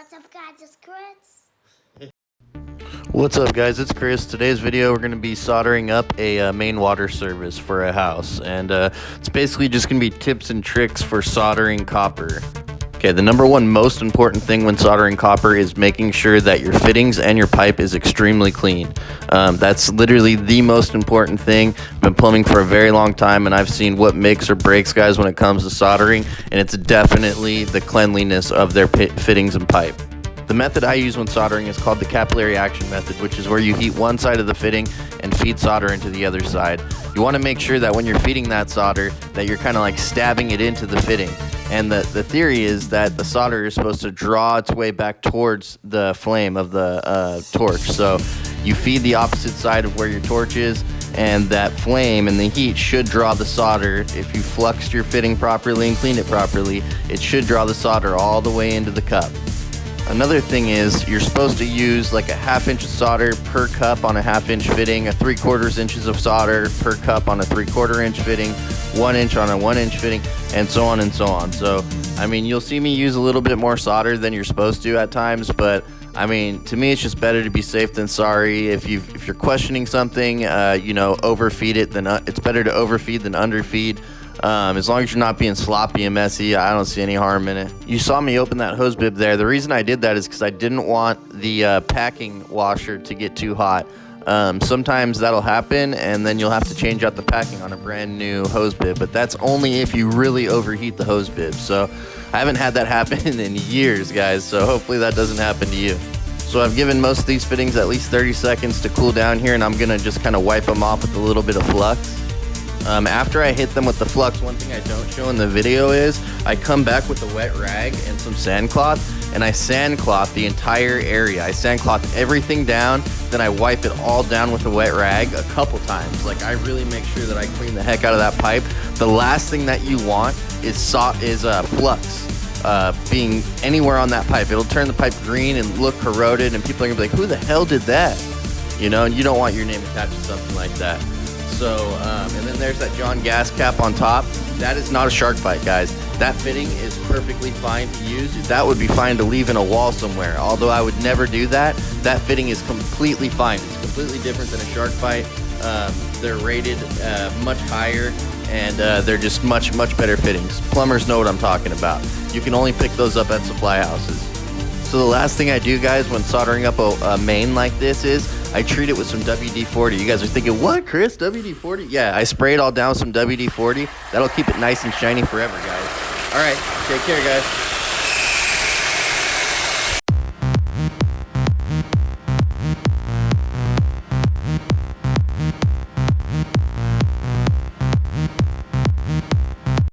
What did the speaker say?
What's up, guys? It's Chris. What's up, guys? It's Chris. Today's video we're going to be soldering up a main water service for a house, and it's basically just going to be tips and tricks for soldering copper. Okay, the number one most important thing when soldering copper is making sure that your fittings and your pipe is extremely clean. That's literally the most important thing. I've been plumbing for a very long time, and I've seen what makes or breaks guys when it comes to soldering, and it's definitely the cleanliness of their fittings and pipe. The method I use when soldering is called the capillary action method, which is where you heat one side of the fitting and feed solder into the other side. You want to make sure that when you're feeding that solder that you're kind of like stabbing it into the fitting. And the theory is that the solder is supposed to draw its way back towards the flame of the torch. So you feed the opposite side of where your torch is, and that flame and the heat should draw the solder. If you fluxed your fitting properly and cleaned it properly, it should draw the solder all the way into the cup. Another thing is you're supposed to use like a 1/2 inch of solder per cup on a 1/2 inch fitting, a 3/4 inches of solder per cup on a 3/4 inch fitting, 1 inch on a 1 inch fitting, and so on and so on. So, I mean, you'll see me use a little bit more solder than you're supposed to at times, but I mean, to me, it's just better to be safe than sorry. If you're questioning something, overfeed it. Then it's better to overfeed than underfeed. As long as you're not being sloppy and messy, I don't see any harm in it. You saw me open that hose bib there. The reason I did that is because I didn't want the packing washer to get too hot. Sometimes that'll happen, and then you'll have to change out the packing on a brand new hose bib, but that's only if you really overheat the hose bib. So I haven't had that happen in years, guys, so hopefully that doesn't happen to you. So I've given most of these fittings at least 30 seconds to cool down here, and I'm gonna just kind of wipe them off with a little bit of flux. After I hit them with the flux, one thing I don't show in the video is I come back with a wet rag and some sandcloth, and I sandcloth the entire area. I sandcloth everything down, then I wipe it all down with a wet rag a couple times. Like, I really make sure that I clean the heck out of that pipe. The last thing that you want is flux being anywhere on that pipe. It'll turn the pipe green and look corroded, and people are gonna be like, who the hell did that? You know, and you don't want your name attached to something like that. So, and then there's that John gas cap on top. That is not a shark bite, guys. That fitting is perfectly fine to use. That would be fine to leave in a wall somewhere. Although I would never do that. That fitting is completely fine. It's completely different than a shark bite. They're rated much higher, and they're just much better fittings. Plumbers know what I'm talking about. You can only pick those up at supply houses. So the last thing I do, guys, when soldering up a main like this is I treat it with some WD-40. You guys are thinking, what, Chris, WD-40? Yeah, I spray it all down with some WD-40. That'll keep it nice and shiny forever, guys. All right, take care, guys.